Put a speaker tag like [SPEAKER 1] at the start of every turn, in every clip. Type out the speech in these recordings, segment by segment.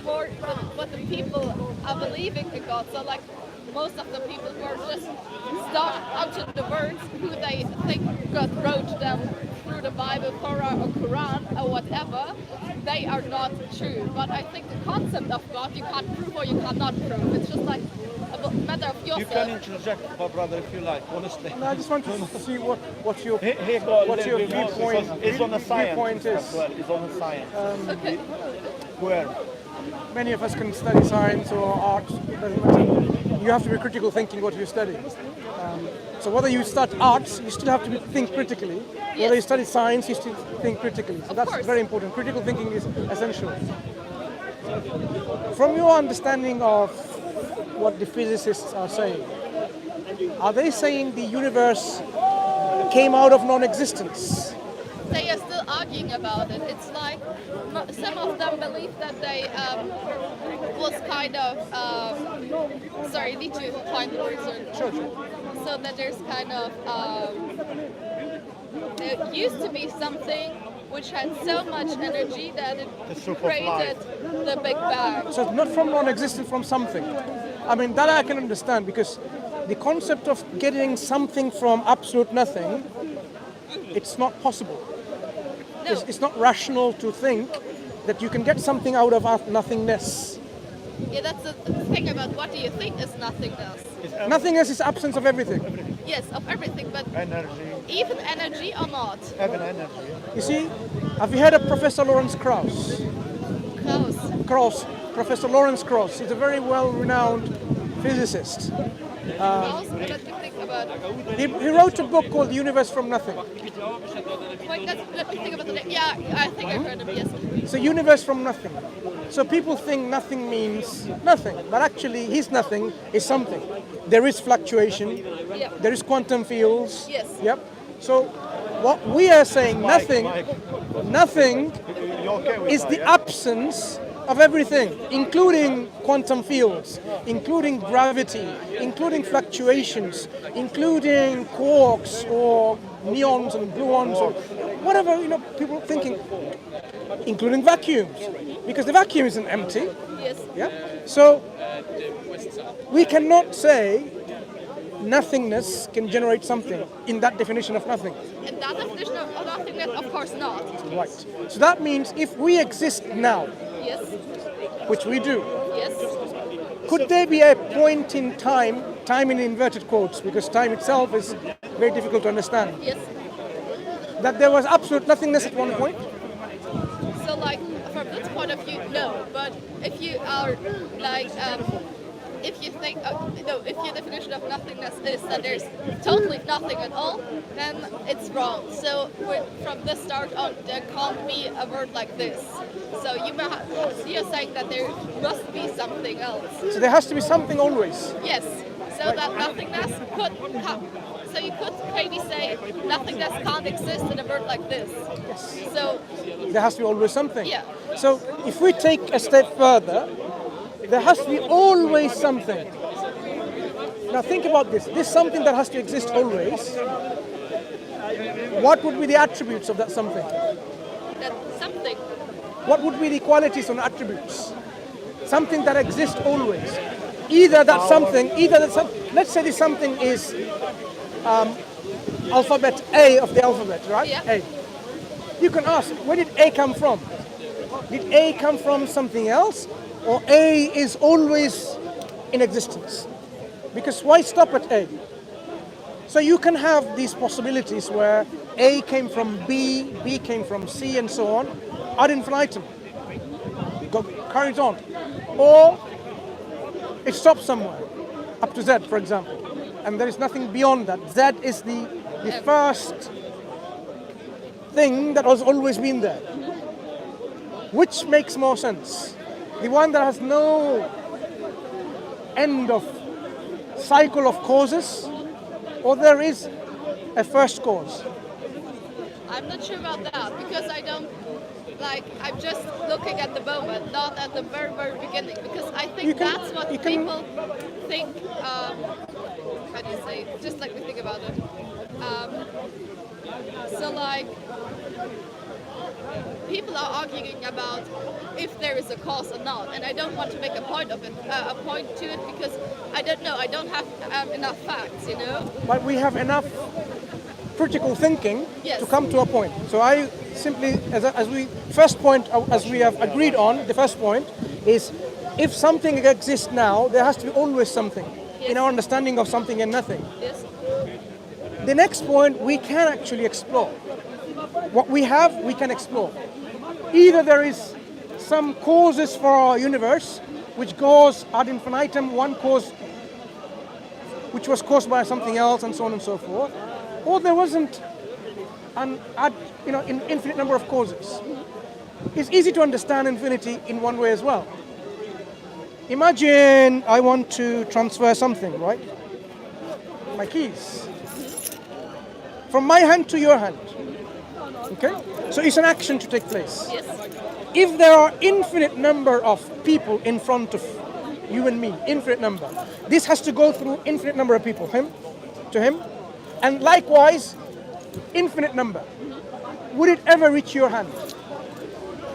[SPEAKER 1] more what the people are believing in God. So like most of the people who are just stuck onto the words who they think God wrote them through the Bible, Torah or Quran or whatever, they are not true. But I think the concept of God you can't prove or you cannot prove. It's just like a matter of yourself.
[SPEAKER 2] You can interject, my brother, if you like, honestly.
[SPEAKER 3] No, I just want to see what your
[SPEAKER 2] What's your viewpoint? It's on the science
[SPEAKER 3] viewpoint is.
[SPEAKER 2] as well. It's on the science.
[SPEAKER 1] Okay.
[SPEAKER 2] Where?
[SPEAKER 3] Many of us can study science or art, it doesn't matter. You have to be critical thinking what you study. So whether you start arts, you still have to think critically. Whether you study science, you still think critically. So that's very important. Critical thinking is essential. From your understanding of what the physicists are saying, are they saying the universe came out of non-existence?
[SPEAKER 1] They are still arguing about it. It's like some of them believe that they was kind of sorry, I need to find the reason.
[SPEAKER 3] Sure.
[SPEAKER 1] So that there's kind of there used to be something which had so much energy that it created the Big Bang.
[SPEAKER 3] So it's not from non-existent, from something. I mean, that I can understand, because the concept of getting something from absolute nothing, it's not possible.
[SPEAKER 1] No.
[SPEAKER 3] It's not rational to think that you can get something out of nothingness.
[SPEAKER 1] Yeah, that's the thing about what do you think is nothingness.
[SPEAKER 3] Nothingness is absence of everything.
[SPEAKER 1] Yes, of everything, but
[SPEAKER 2] Energy.
[SPEAKER 1] even energy or not.
[SPEAKER 2] Even energy.
[SPEAKER 3] You see, have you heard of Professor Lawrence Krauss?
[SPEAKER 1] Close.
[SPEAKER 3] Professor Lawrence Krauss. He's a very well-renowned physicist.
[SPEAKER 1] Close, what do you think about it?
[SPEAKER 3] He wrote a book called The Universe from Nothing.
[SPEAKER 1] Wait, let me think about the name. Yeah, I think I've heard of it, yes.
[SPEAKER 3] It's a universe from nothing. So people think nothing means nothing, but actually his nothing is something. There is fluctuation,
[SPEAKER 1] Yeah.
[SPEAKER 3] there is quantum fields.
[SPEAKER 1] Yes.
[SPEAKER 3] Yep. So what we are saying, nothing
[SPEAKER 2] You okay with
[SPEAKER 3] is
[SPEAKER 2] that,
[SPEAKER 3] the
[SPEAKER 2] yeah?
[SPEAKER 3] absence of everything, including quantum fields, including gravity, including fluctuations, including quarks or neons and gluons or whatever, people thinking, including vacuums, because the vacuum isn't empty.
[SPEAKER 1] Yes.
[SPEAKER 3] Yeah. So we cannot say nothingness can generate something in that definition of nothing.
[SPEAKER 1] And that definition of nothingness, of course not.
[SPEAKER 3] Right. So that means if we exist now,
[SPEAKER 1] Yes.
[SPEAKER 3] which we do,
[SPEAKER 1] Yes.
[SPEAKER 3] could there be a point in time in inverted quotes, because time itself is very difficult to understand,
[SPEAKER 1] Yes.
[SPEAKER 3] that there was absolute nothingness at one point?
[SPEAKER 1] So like from this point of view, no. But if you are like if you think if your definition of nothingness is that there's totally nothing at all, then it's wrong. So from the start on, there can't be a word like this. So you're saying that there must be something else.
[SPEAKER 3] So there has to be something always.
[SPEAKER 1] Yes. So that nothingness could come. So you could maybe say nothingness can't exist in a word like this.
[SPEAKER 3] Yes.
[SPEAKER 1] So
[SPEAKER 3] There has to be always something.
[SPEAKER 1] yeah.
[SPEAKER 3] So if we take a step further, there has to be always something. Now think about this. This something that has to exist always, what would be the attributes of that something?
[SPEAKER 1] That something.
[SPEAKER 3] What would be the qualities and attributes? Something that exists always. Either that something, let's say this something is alphabet A of the alphabet, right?
[SPEAKER 1] Yeah.
[SPEAKER 3] A. You can ask, where did A come from? Did A come from something else? Or A is always in existence? Because why stop at A? So you can have these possibilities where A came from B, B came from C, and so on, ad infinitum. Carries on. Or it stops somewhere, up to Z, for example. And there is nothing beyond that. Z is the first thing that has always been there. Which makes more sense? The one that has no end of cycle of causes, or there is a first cause?
[SPEAKER 1] I'm not sure about that because I don't I'm just looking at the moment, not at the very, very beginning, because I think that's what people think. How do you say? Just let me think about it. So people are arguing about if there is a cause or not, and I don't want to make a point of it, a point to it, because I don't know. I don't have enough facts, you know.
[SPEAKER 3] But we have enough critical thinking
[SPEAKER 1] Yes.
[SPEAKER 3] to come to a point. So I simply, as we first point, as we have agreed on, the first point is if something exists now, there has to be always something in our understanding of something and nothing.
[SPEAKER 1] Yes.
[SPEAKER 3] The next point we can actually explore. What we have, we can explore. Either there is some causes for our universe, which goes ad infinitum, one cause which was caused by something else, and so on and so forth, or there wasn't an infinite number of causes. It's easy to understand infinity in one way as well. Imagine I want to transfer something, right? My keys. From my hand to your hand. Okay? So it's an action to take place.
[SPEAKER 1] Yes.
[SPEAKER 3] If there are infinite number of people in front of you and me, infinite number, this has to go through infinite number of people, to him, and likewise, infinite number. Would it ever reach your hand?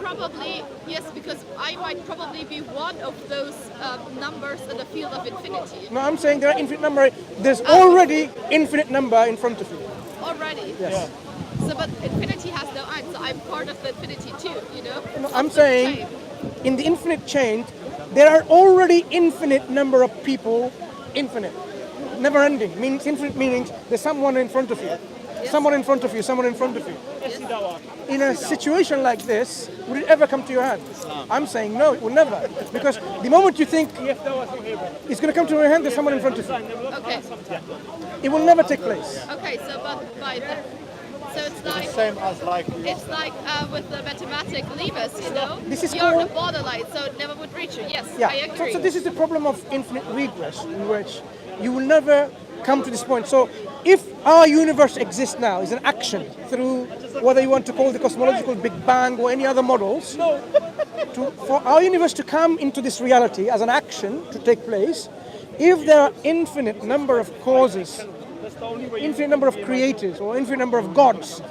[SPEAKER 1] Probably yes, because I might probably be one of those numbers in the field of infinity.
[SPEAKER 3] No, I'm saying there are infinite number. There's already infinite number in front of you.
[SPEAKER 1] Already.
[SPEAKER 3] Yes.
[SPEAKER 1] So, but infinity has no end, so I'm part of the infinity too, you know?
[SPEAKER 3] No, I'm
[SPEAKER 1] Of the
[SPEAKER 3] saying
[SPEAKER 1] chain.
[SPEAKER 3] in the infinite chain, there are already infinite number of people, infinite, never ending, means infinite meaning there's someone in front of you, someone in front of you, someone in front of you. In a situation like this, would it ever come to your hand? I'm saying no, it will never, because the moment you think it's going to come to your hand, there's someone in front of you.
[SPEAKER 1] Okay.
[SPEAKER 3] It will never take place.
[SPEAKER 1] Okay, so but by the, so it's like
[SPEAKER 2] Same as like
[SPEAKER 1] it's like with the mathematic levers, you know?
[SPEAKER 3] This is
[SPEAKER 1] You're
[SPEAKER 3] called-
[SPEAKER 1] the borderline, so it never would reach you. Yes,
[SPEAKER 3] Yeah.
[SPEAKER 1] I agree.
[SPEAKER 3] So this is the problem of infinite regress, in which you will never come to this point. So if our universe exists now, is an action through whether you want to call the cosmological Big Bang or any other models, for our universe to come into this reality as an action to take place, if there are infinite number of causes, infinite number of creators or infinite number of gods,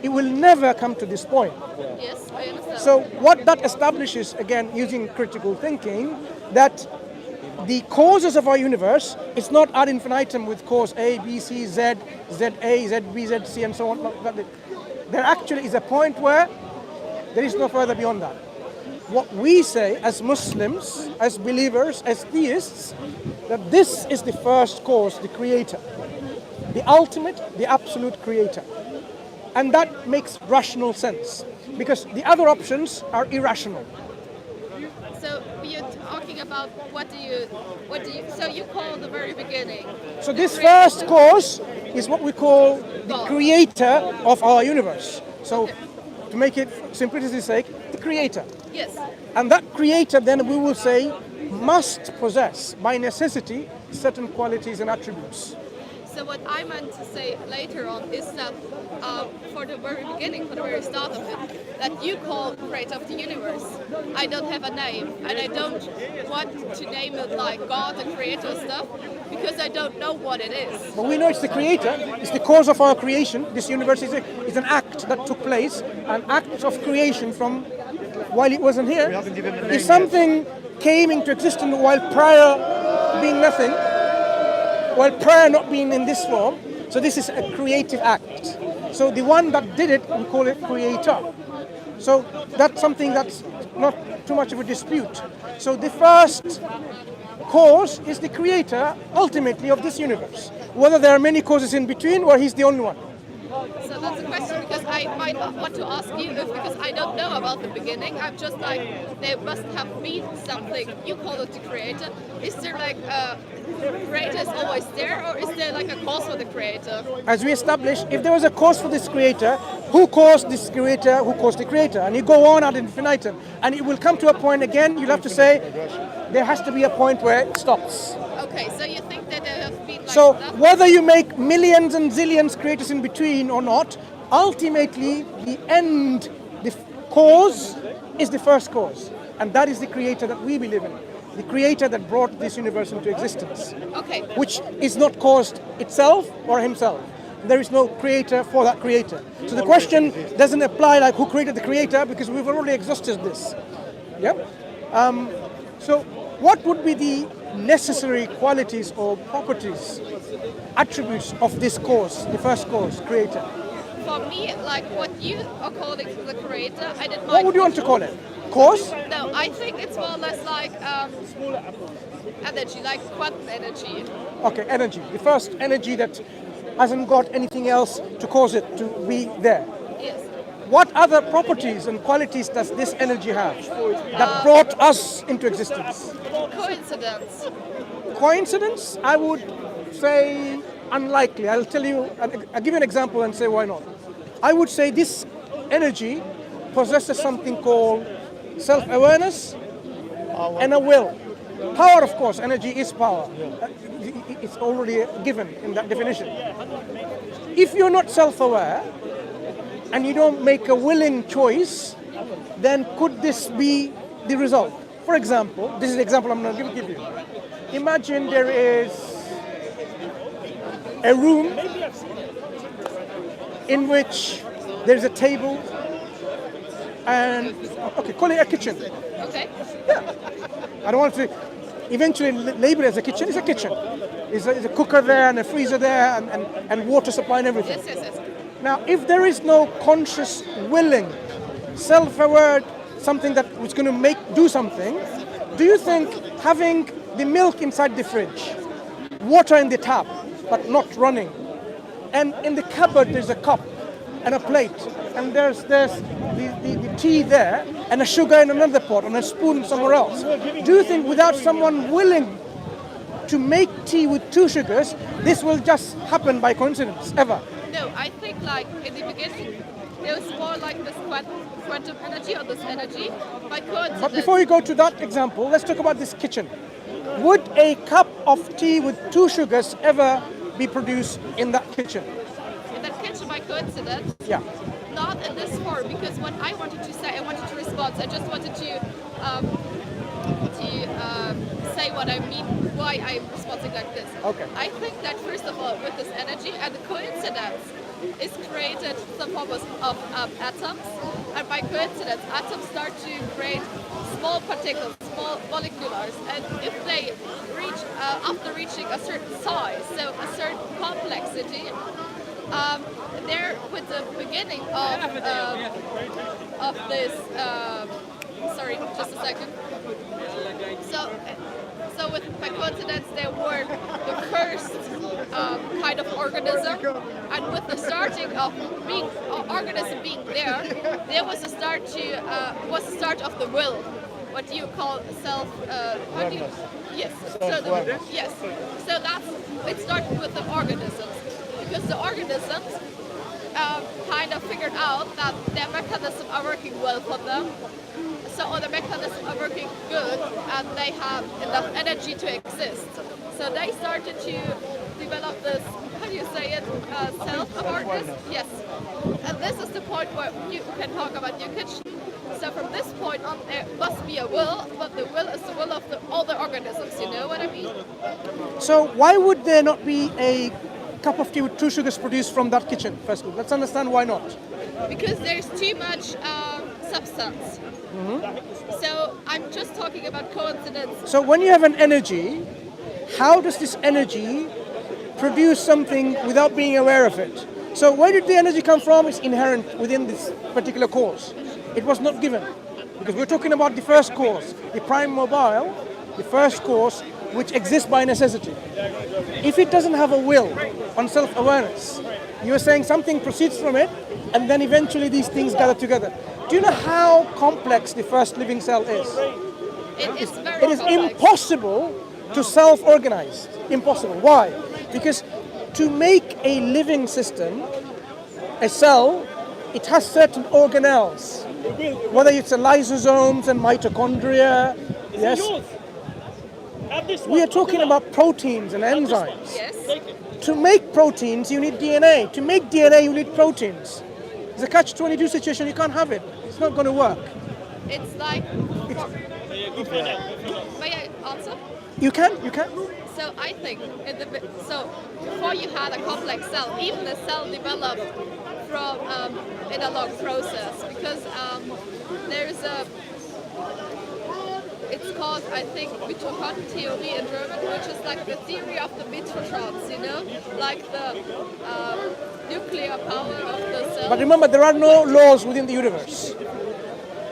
[SPEAKER 3] it will never come to this point.
[SPEAKER 1] Yes, I understand.
[SPEAKER 3] So what that establishes, again, using critical thinking, that the causes of our universe is not ad infinitum with cause A, B, C, Z, ZA, ZB, ZC, and so on. There actually is a point where there is no further beyond that. What we say as Muslims, as believers, as theists, that this is the first cause, the creator, the ultimate, the absolute creator. And that makes rational sense, because the other options are irrational.
[SPEAKER 1] So you're talking about what do you, so you call the very beginning.
[SPEAKER 3] So this first cause is what we call the
[SPEAKER 1] God.
[SPEAKER 3] creator of our universe. So to make it simplicity's sake, the creator.
[SPEAKER 1] Yes.
[SPEAKER 3] And that creator, then we will say, must possess by necessity certain qualities and attributes.
[SPEAKER 1] So what I meant to say later on is that for the very beginning, for the very start of it, that you call creator of the universe. I don't have a name, and I don't want to name it like God and creator stuff, because I don't know what it is.
[SPEAKER 3] But we know it's the creator, it's the cause of our creation. This universe is an act that took place, an act of creation from while it wasn't here.
[SPEAKER 2] We haven't given a name
[SPEAKER 3] If something came into existence while prior being nothing, while prior not being in this form, so this is a creative act. So the one that did it, we call it creator. So that's something that's not too much of a dispute. So the first cause is the creator, ultimately, of this universe. Whether there are many causes in between or he's the only one.
[SPEAKER 1] So that's a question, because I might want to ask you, because I don't know about the beginning. I'm just like, there must have been something. You call it the creator. Is there like a creator is always there, or is there like a cause for the creator?
[SPEAKER 3] As we established, if there was a cause for this creator, who caused this creator, who caused the creator? And you go on ad infinitum. And it will come to a point again, you'll have to say, there has to be a point where it stops.
[SPEAKER 1] Okay, so you think that there have been like
[SPEAKER 3] So
[SPEAKER 1] that?
[SPEAKER 3] whether you make millions and zillions creators in between or not, ultimately the end, the cause is the first cause. And that is the creator that we believe in. The creator that brought this universe into existence.
[SPEAKER 1] Okay.
[SPEAKER 3] Which is not caused itself or himself. there is no creator for that creator. So the question doesn't apply like who created the creator, because we've already exhausted this. Yeah. So what would be the necessary qualities or properties, attributes of this cause, the first cause, creator?
[SPEAKER 1] For me, like what you are calling the creator, I didn't.
[SPEAKER 3] What would you want to call it? Cause?
[SPEAKER 1] No, I think it's more or less like energy, like quantum energy.
[SPEAKER 3] Okay, energy. The first energy that hasn't got anything else to cause it to be there.
[SPEAKER 1] Yes.
[SPEAKER 3] What other properties and qualities does this energy have that brought us into existence?
[SPEAKER 1] Coincidence.
[SPEAKER 3] Coincidence? I would say unlikely. I'll give you an example and say why not. I would say this energy possesses something called self-awareness and a will. Power, of course, energy is power. It's already given in that definition. If you're not self-aware and you don't make a willing choice, then could this be the result? For example, this is the example I'm going to give you. Imagine there is a room in which there's a table and, okay, call it a kitchen.
[SPEAKER 1] Okay.
[SPEAKER 3] Yeah. I don't want to eventually label it as a kitchen. It's a kitchen. There's a cooker there and a freezer there and water supply and everything.
[SPEAKER 1] Yes.
[SPEAKER 3] Now, if there is no conscious, willing, self-aware, something that was going to do something, do you think having the milk inside the fridge, water in the tap, but not running, and in the cupboard there's a cup and a plate, and there's the tea there, and a sugar in another pot, and a spoon somewhere else. Do you think without someone willing to make tea with 2 sugars, this will just happen by coincidence, ever?
[SPEAKER 1] No, I think like in the beginning, it was more like this quantum energy or this energy by coincidence.
[SPEAKER 3] But before you go to that example, let's talk about this kitchen. Would a cup of tea with 2 sugars ever be produced in that kitchen?
[SPEAKER 1] In that kitchen by coincidence?
[SPEAKER 3] Yeah.
[SPEAKER 1] Not in this form, because what I wanted to say, I wanted to respond. I just wanted to say what I mean, why I'm responding like this.
[SPEAKER 3] Okay.
[SPEAKER 1] I think that first of all, with this energy and the coincidence is created some form of atoms, and by coincidence, atoms start to create small particles, small moleculars, and if they reach after reaching a certain size, so a certain complexity, they're with the beginning of this. Sorry, just a second. So with by coincidence, they were the first kind of organism, and with the starting of being organism being there was the start of the will. What do you call self? Yes. Yes. So it started with the organisms, because the organisms kind of figured out that their mechanisms are working well for them. So all the mechanisms are working good, and they have enough energy to exist. So they started to develop this, how do you say it, self-awareness? Yes. And this is the point where you can talk about your kitchen. So from this point on, there must be a will, but the will is the will of all the organisms, you know what I mean?
[SPEAKER 3] So why would there not be a cup of tea with 2 sugars produced from that kitchen? First, let's understand why not.
[SPEAKER 1] Because there's too much substance. So I'm just talking about coincidence.
[SPEAKER 3] So when you have an energy, how does this energy produce something without being aware of it? So where did the energy come from? It's inherent within this particular cause. It was not given. Because we're talking about the first cause, the prime mobile, the first cause, which exists by necessity. If it doesn't have a will on self-awareness, you're saying something proceeds from it, and then eventually these things gather together. Do you know how complex the first living cell is?
[SPEAKER 1] It is very
[SPEAKER 3] It is
[SPEAKER 1] complex.
[SPEAKER 3] impossible to self-organize. Impossible. Why? Because to make a living system, a cell, it has certain organelles. Whether it's the lysosomes and mitochondria, yes. We are talking about proteins and enzymes.
[SPEAKER 1] Yes.
[SPEAKER 3] To make proteins, you need DNA. To make DNA, you need proteins. It's a catch-22 situation. You can't have it. It's not going to work.
[SPEAKER 1] It's like, May I answer?
[SPEAKER 3] You can.
[SPEAKER 1] So I think so before you had a complex cell, even the cell developed from in a long process because there's a it's called I think Refuting theory in German, which is like the theory of the mitotrons, like the nuclear power of the cell.
[SPEAKER 3] But remember, there are no laws within the universe.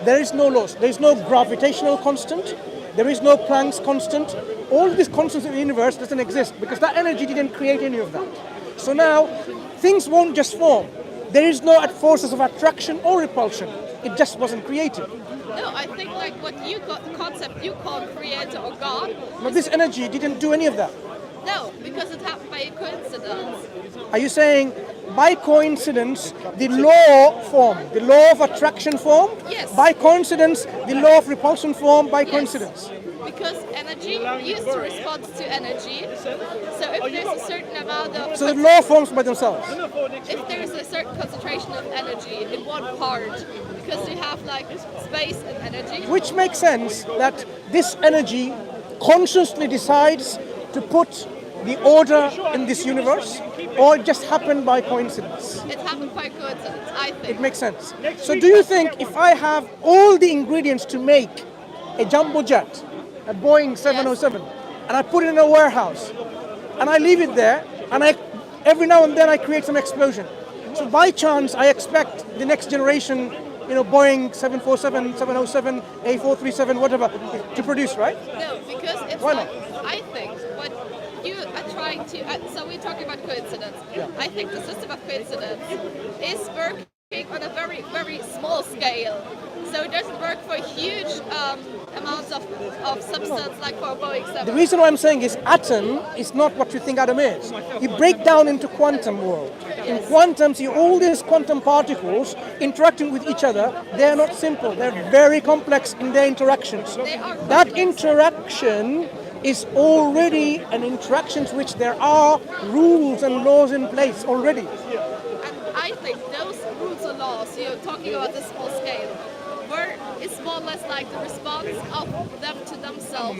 [SPEAKER 3] There is no laws. There is no gravitational constant. There is no Planck's constant. All these constants in the universe doesn't exist because that energy didn't create any of that. So now, things won't just form. There is no forces of attraction or repulsion. It just wasn't created.
[SPEAKER 1] No, I think like what you got, the concept you call creator or God.
[SPEAKER 3] But this energy didn't do any of that.
[SPEAKER 1] No, because it happened by a coincidence.
[SPEAKER 3] Are you saying by coincidence the law formed, the law of attraction formed?
[SPEAKER 1] Yes.
[SPEAKER 3] By coincidence the law of repulsion formed by coincidence?
[SPEAKER 1] Because energy used to respond to energy. So if there's a certain amount of
[SPEAKER 3] So the law forms by themselves.
[SPEAKER 1] if there's a certain concentration of energy in one part, because you have like space and energy.
[SPEAKER 3] Which makes sense that this energy consciously decides to put the order in this universe, or it just happened by coincidence?
[SPEAKER 1] It happened by coincidence, I think.
[SPEAKER 3] It makes sense. So do you think if I have all the ingredients to make a jumbo jet, a Boeing 707, and I put it in a warehouse, and I leave it there, and every now and then I create some explosion. So by chance, I expect the next generation, Boeing 747, 707, A437, whatever, to produce, right?
[SPEAKER 1] No, because it's
[SPEAKER 3] Why
[SPEAKER 1] like,
[SPEAKER 3] not?
[SPEAKER 1] I think what you are trying to, so we're talking about coincidence.
[SPEAKER 3] Yeah.
[SPEAKER 1] I think the system of coincidence is working on a very, very small scale. So it doesn't work for huge amounts of substance like for Boeing 7.
[SPEAKER 3] The reason why I'm saying is atom is not what you think atom is. You break down into quantum world. In quantum, you all these quantum particles interacting with each other. They are not simple. They're very complex in their interactions.
[SPEAKER 1] They are
[SPEAKER 3] That
[SPEAKER 1] complex.
[SPEAKER 3] interaction is already an interaction to which there are rules and laws in place already.
[SPEAKER 1] And I think those rules or laws, you're talking about the small scale, it's more or less like the response of them to themselves.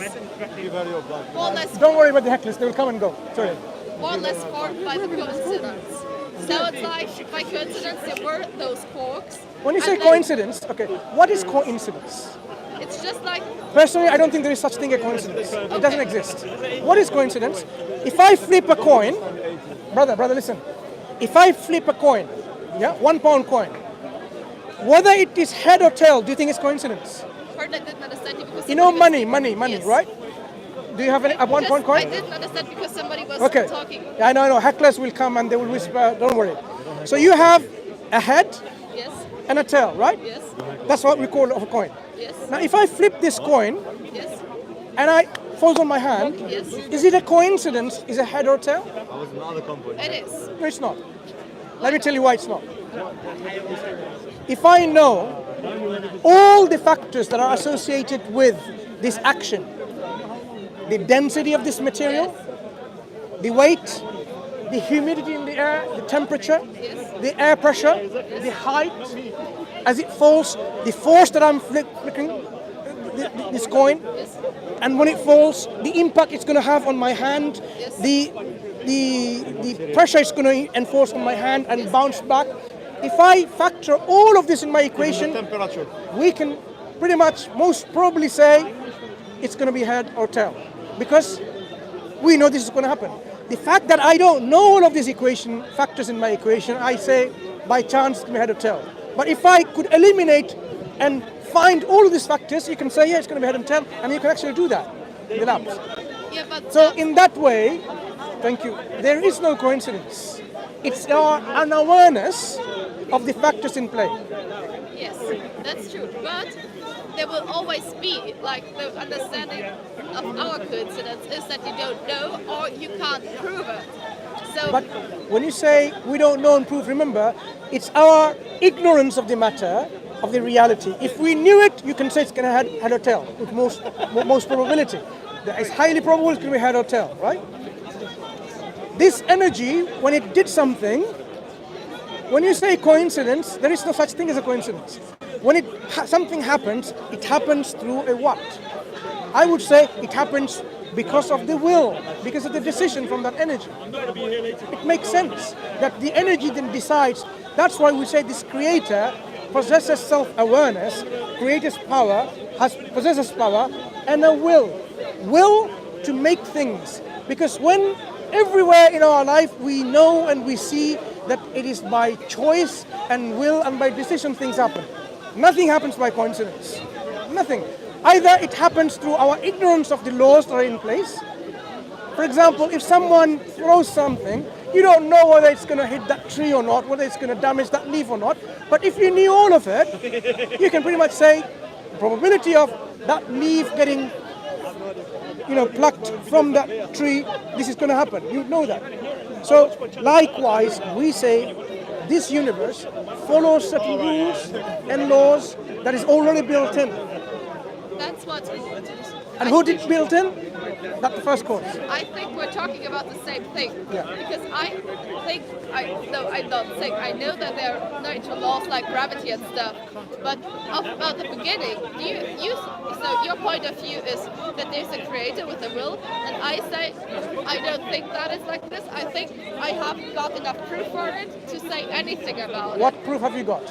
[SPEAKER 1] More or less,
[SPEAKER 3] Don't worry about the hecklers. They will come and go. Sorry.
[SPEAKER 1] more or less formed by the coincidence. So it's like by coincidence there were those quarks.
[SPEAKER 3] When you say
[SPEAKER 1] and then
[SPEAKER 3] coincidence, okay, what is coincidence?
[SPEAKER 1] It's just like
[SPEAKER 3] Personally, I don't think there is such thing as coincidence. It doesn't exist. What is coincidence? If I flip a coin, brother, listen. If I flip a coin, £1 coin, whether it is head or tail, do you think it's coincidence?
[SPEAKER 1] part I didn't understand you because
[SPEAKER 3] You know
[SPEAKER 1] somebody
[SPEAKER 3] money,
[SPEAKER 1] was- Yes.
[SPEAKER 3] right? Do you have a £1
[SPEAKER 1] Just-
[SPEAKER 3] coin?
[SPEAKER 1] I didn't understand because somebody was
[SPEAKER 3] Okay.
[SPEAKER 1] talking.
[SPEAKER 3] I know. Hecklers will come and they will whisper. Don't worry. So you have a head
[SPEAKER 1] Yes,
[SPEAKER 3] and a tail, right?
[SPEAKER 1] yes,
[SPEAKER 3] That's what we call a coin.
[SPEAKER 1] yes,
[SPEAKER 3] Now, if I flip this coin
[SPEAKER 1] yes,
[SPEAKER 3] and I falls on my hand,
[SPEAKER 1] yes.
[SPEAKER 3] is it a coincidence? Is it head or tail?
[SPEAKER 1] It is.
[SPEAKER 3] No, it's not. Let me tell you why it's not. If I know all the factors that are associated with this action, the density of this material, the weight, the humidity in the air, the temperature, the air pressure, the height, as it falls, the force that I'm flicking this coin, and when it falls, the impact it's going to have on my hand, the pressure it's going to enforce on my hand and bounce back. If I factor all of this in my equation, we can pretty much most probably say it's going to be head or tail, because we know this is going to happen. The fact that I don't know all of these equation factors in my equation, I say by chance it's going to be head or tail. But if I could eliminate and find all of these factors, you can say, yeah, it's going to be head and tail, and you can actually do that in the labs.
[SPEAKER 1] Yeah, but
[SPEAKER 3] So in that way, thank you, there is no coincidence. It's an awareness of the factors in play.
[SPEAKER 1] yes, that's true. But there will always be like the understanding of our coincidence is that you don't know or you can't prove it. So
[SPEAKER 3] But when you say we don't know and prove, remember, it's our ignorance of the matter, of the reality. If we knew it, you can say it's going to head or tail with most probability. It's highly probable it's going to be head or tail, right? This energy, when it did something, when you say coincidence, there is no such thing as a coincidence. When something happens, it happens through a what? I would say it happens because of the will, because of the decision from that energy. It makes sense that the energy then decides. That's why we say this creator possesses self-awareness, creates power, possesses power, and a will to make things. Because when everywhere in our life we know and we see that it is by choice and will and by decision things happen. Nothing happens by coincidence. Nothing. Either it happens through our ignorance of the laws that are in place. For example, if someone throws something, you don't know whether it's going to hit that tree or not, whether it's going to damage that leaf or not. But if you knew all of it, you can pretty much say the probability of that leaf getting plucked from that tree, this is going to happen. You know that. So likewise, we say this universe follows certain rules and laws that is already built in.
[SPEAKER 1] That's what.
[SPEAKER 3] And who did build in? That's the first cause.
[SPEAKER 1] I think we're talking about the same thing.
[SPEAKER 3] Yeah.
[SPEAKER 1] Because I know that there are natural laws like gravity and stuff. But about the beginning, so your point of view is that there's a creator with a will, and I say I don't think that is like this. I think I haven't got enough proof for it to say anything about it.
[SPEAKER 3] What proof have you got?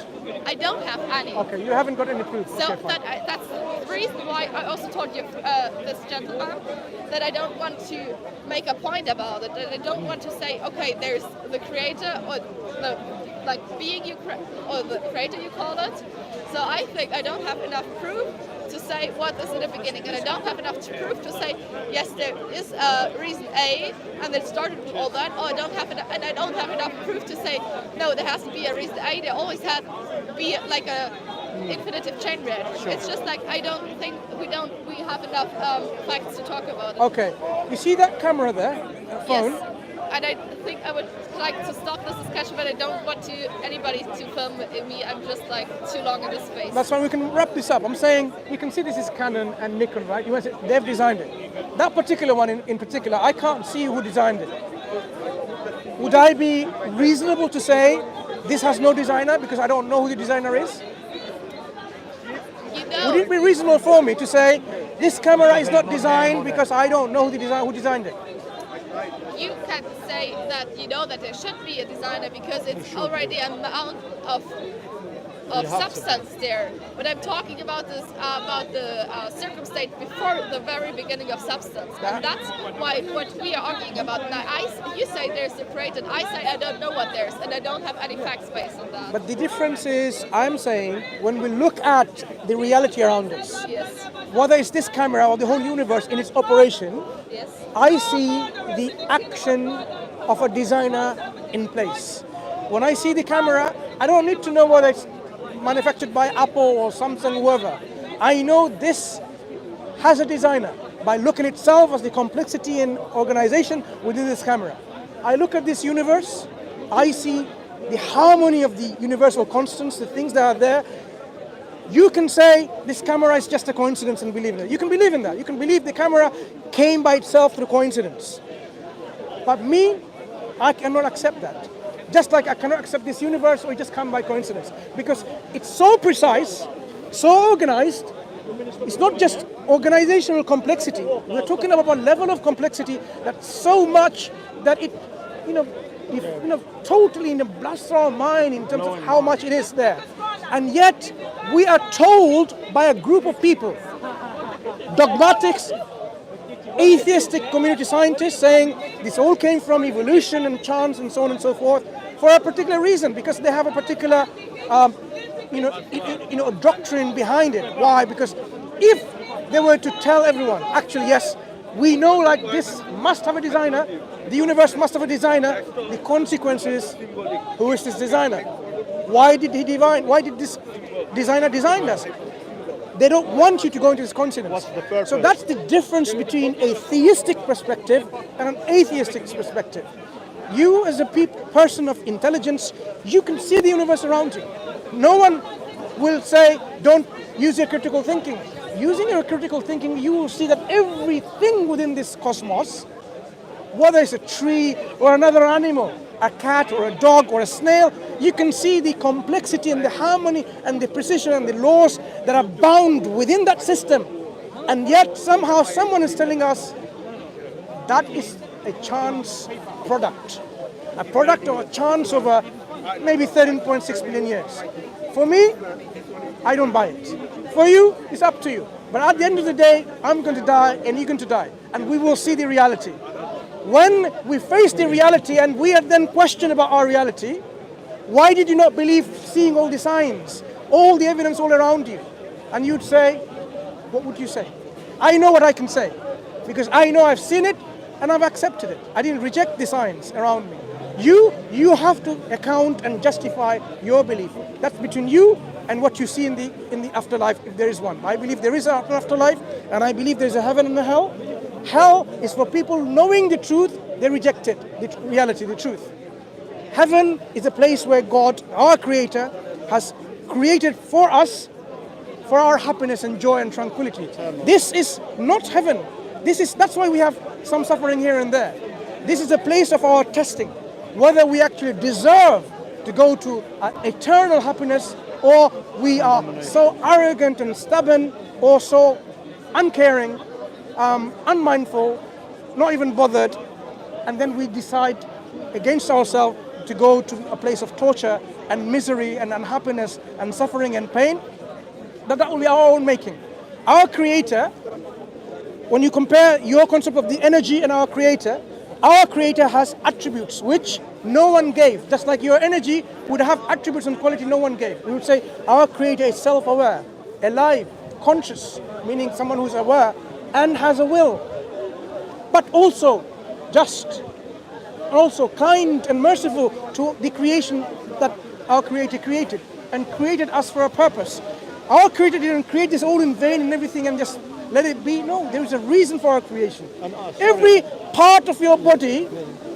[SPEAKER 1] I don't have any.
[SPEAKER 3] Okay, you haven't got any proof.
[SPEAKER 1] So
[SPEAKER 3] Okay, fine.
[SPEAKER 1] that's the reason why I also told you, this gentleman, that I don't want to make a point about it. That I don't want to say, okay, there's the creator or the being or the creator you call it. So I think I don't have enough proof to say what is in the beginning, and I don't have enough proof to say yes, there is reason A, and it started with all that. I don't have enough proof to say no, there has to be a reason A. There always had to be like a infinitive chain reaction. Sure. It's just like I don't think we have enough facts to talk about it.
[SPEAKER 3] Okay, you see that camera there, that phone?
[SPEAKER 1] Yes. And I think I would like to stop this discussion, but I don't want anybody to film me. I'm just like too long in this space.
[SPEAKER 3] That's why we can wrap this up. I'm saying you can see this is Canon and Nikon, right? They've designed it. That particular one in particular, I can't see who designed it. Would I be reasonable to say this has no designer because I don't know who the designer is? Would it be reasonable for me to say this camera is not designed because I don't know who designed it?
[SPEAKER 1] You can say that you know that there should be a designer because it's already an amount of substance there. But I'm talking about this about the circumstance before the very beginning of substance, and that's why what we are arguing about. Now, you say there's a creator, I say I don't know what there's, and I don't have any facts based on that.
[SPEAKER 3] But the difference is, I'm saying when we look at the reality around us,
[SPEAKER 1] yes,
[SPEAKER 3] whether it's this camera or the whole universe in its operation,
[SPEAKER 1] yes,
[SPEAKER 3] I see the action of a designer in place. When I see the camera, I don't need to know whether it's manufactured by Apple or Samsung, whoever. I know this has a designer by looking at itself as the complexity and organization within this camera. I look at this universe, I see the harmony of the universal constants, the things that are there. You can say this camera is just a coincidence and believe in it. You can believe in that. You can believe the camera came by itself through coincidence. But me, I cannot accept that. Just like I cannot accept this universe or it just come by coincidence. Because it's so precise, so organized. It's not just organizational complexity. We're talking about a level of complexity that's so much that it, totally blasts our mind in terms of how much it is there. And yet, we are told by a group of people, dogmatics, atheistic community scientists, saying this all came from evolution and chance and so on and so forth, for a particular reason, because they have a particular, doctrine behind it. Why? Because if they were to tell everyone, actually, yes, we know like this must have a designer, the universe must have a designer, the consequence is, who is this designer? Why did this designer design us? They don't want you to go into this coincidence. So that's the difference between a theistic perspective and an atheistic perspective. You as a person of intelligence, you can see the universe around you. No one will say, don't use your critical thinking. Using your critical thinking, you will see that everything within this cosmos, whether it's a tree or another animal, a cat or a dog or a snail, you can see the complexity and the harmony and the precision and the laws that are bound within that system. And yet somehow someone is telling us that is a chance product. A product of a chance over maybe 13.6 billion years. For me, I don't buy it. For you, it's up to you. But at the end of the day, I'm going to die and you're going to die. And we will see the reality. When we face the reality and we are then questioned about our reality, why did you not believe seeing all the signs, all the evidence all around you? And you'd say, what would you say? I know what I can say. Because I know I've seen it and I've accepted it. I didn't reject the signs around me. You have to account and justify your belief. That's between you and what you see in the afterlife, if there is one. I believe there is an afterlife, and I believe there's a heaven and a hell. Hell is for people knowing the truth, they reject it, the reality, the truth. Heaven is a place where God, our Creator, has created for us, for our happiness and joy and tranquility. This is not heaven. That's why we have some suffering here and there. This is a place of our testing, whether we actually deserve to go to eternal happiness, or we are so arrogant and stubborn, or so uncaring, unmindful, not even bothered, and then we decide against ourselves to go to a place of torture and misery and unhappiness and suffering and pain. That will be our own making. Our Creator, when you compare your concept of the energy and our Creator has attributes which no one gave. Just like your energy would have attributes and quality no one gave. We would say our Creator is self-aware, alive, conscious, meaning someone who's aware and has a will, but also just, also kind and merciful to the creation that our Creator created, and created us for a purpose. Our Creator didn't create this all in vain and everything and just let it be. No, there is a reason for our creation. Every part of your body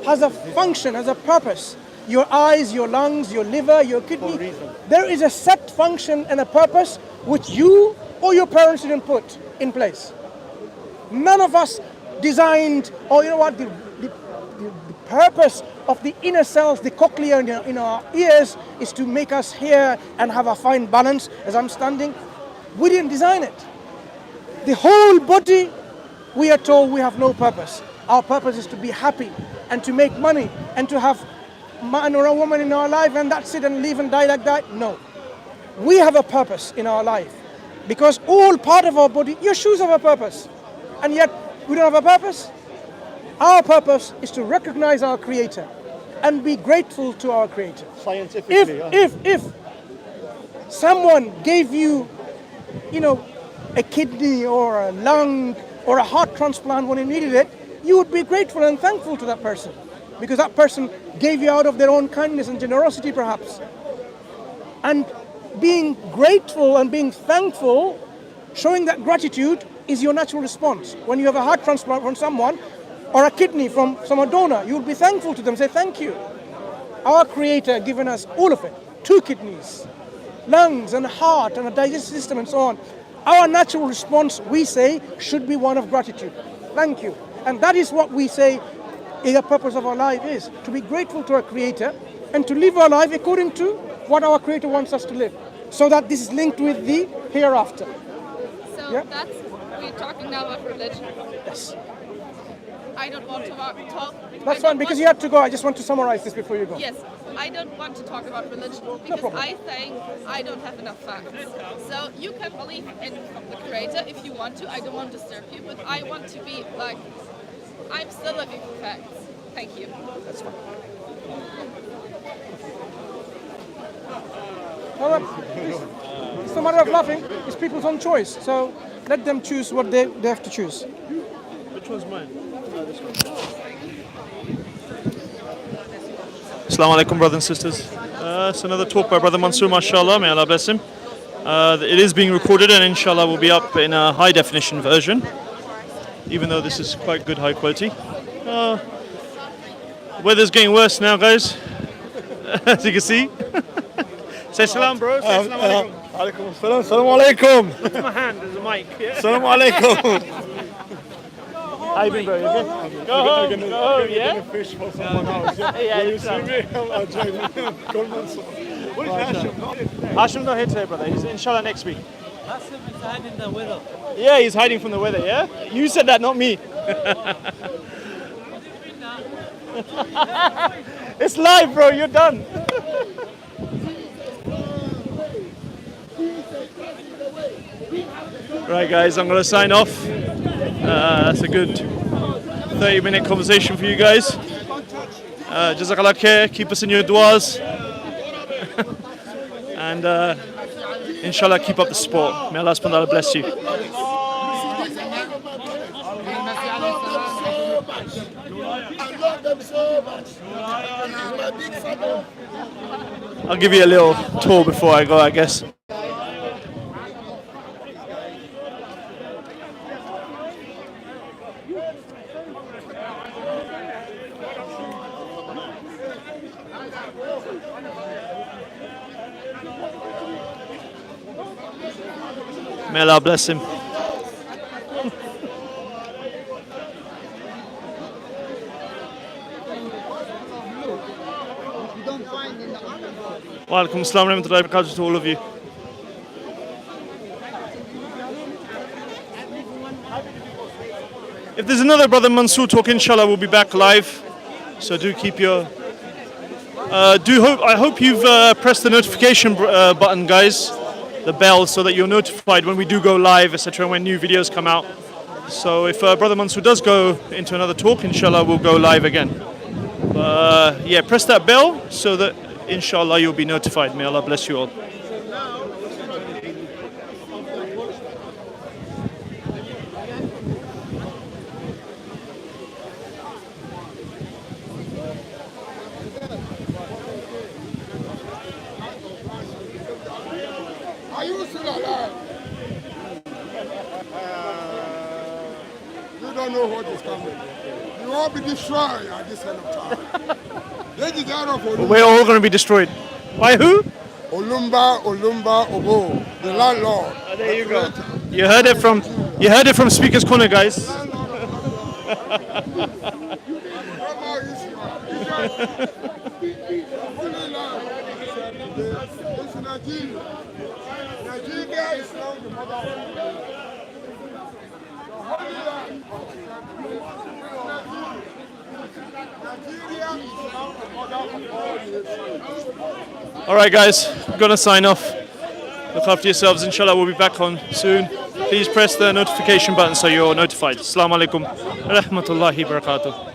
[SPEAKER 3] has a function, has a purpose. Your eyes, your lungs, your liver, your kidney. There is a set function and a purpose which you or your parents didn't put in place. None of us designed, or you know what, the purpose of the inner cells, the cochlea in our ears, is to make us hear and have a fine balance as I'm standing. We didn't design it. The whole body, we are told we have no purpose. Our purpose is to be happy and to make money and to have a man or a woman in our life, and that's it, and live and die like that. No. We have a purpose in our life, because all part of our body, your shoes have a purpose, and yet we don't have a purpose. Our purpose is to recognize our Creator and be grateful to our Creator.
[SPEAKER 2] Scientifically.
[SPEAKER 3] If someone gave you, a kidney or a lung or a heart transplant when you needed it, you would be grateful and thankful to that person, because that person gave you out of their own kindness and generosity perhaps. And being grateful and being thankful, showing that gratitude, is your natural response. When you have a heart transplant from someone, or a kidney from some donor, you will be thankful to them, say thank you. Our Creator given us all of it, 2 kidneys, lungs and heart and a digestive system and so on. Our natural response, we say, should be one of gratitude. Thank you. And that is what we say the purpose of our life is, to be grateful to our Creator and to live our life according to what our Creator wants us to live, so that this is linked with the hereafter.
[SPEAKER 1] So we're talking now about religion.
[SPEAKER 3] Yes.
[SPEAKER 1] I don't want to talk.
[SPEAKER 3] That's fine, because you have to go. I just want to summarize this before you go.
[SPEAKER 1] Yes, I don't want to talk about religion because I think I don't have enough facts. So you can believe in the Creator if you want to. I don't want to disturb you, but I want to be like, I'm still looking for facts. Thank you.
[SPEAKER 3] That's fine. Well, it's no matter of laughing. It's people's own choice. So let them choose what they have to choose.
[SPEAKER 4] Which one's mine? This one. Assalamu alaikum, brothers and sisters. It's another talk by Brother Mansur, mashallah, may Allah bless him. It is being recorded and inshallah will be up in a high definition version, even though this is quite good high quality. Weather's getting worse now, guys, as you can see. Say salam, bro. Say salam alaikum.
[SPEAKER 2] Alaikum salam. Salam alaikum.
[SPEAKER 4] Look at my hand, there's a mic. Yeah?
[SPEAKER 2] Salam alaikum.
[SPEAKER 4] How you been, bro? You okay? Go home, yeah?
[SPEAKER 2] Fish for someone else. Yeah. Will you see me? I'll join you. Call Mansur.
[SPEAKER 4] Hashim's not here today, brother. He's inshallah next week. Yeah, he's hiding from the weather, yeah? You said that, not me. It's live, bro, you're done. Right, guys, I'm going to sign off. That's a good 30-minute conversation for you guys. Jazak Allah Khair, keep us in your du'as. And inshallah, keep up the sport. May Allah subhanahu wa ta'ala bless you. I'll give you a little tour before I go, I guess. May Allah bless him. Wa alaikum assalam wa rahmatullahi wa barakatuh to all of you. If there's another brother Mansur talk, inshallah, we'll be back live. So do keep your. I hope you've pressed the notification button, guys, the bell, so that you're notified when we do go live, etc., when new videos come out. So if brother Mansur does go into another talk, inshallah, we'll go live again. Yeah, press that bell so that inshallah you'll be notified. May Allah bless you all.
[SPEAKER 5] Are you still alive? You don't know what is coming. You will be destroyed at this end of time.
[SPEAKER 4] We're all going to be destroyed. By who?
[SPEAKER 5] Olumba Obo, the landlord.
[SPEAKER 4] There you go. You heard it from Speaker's Corner, guys.
[SPEAKER 5] Nigeria is now the mother of the world. Nigeria is now the mother of all nations.
[SPEAKER 4] All right, guys, I'm going to sign off. Look after yourselves. Inshallah, we'll be back on soon. Please press the notification button so you're notified. Assalamu alaikum. Rahmatullahi barakatuh.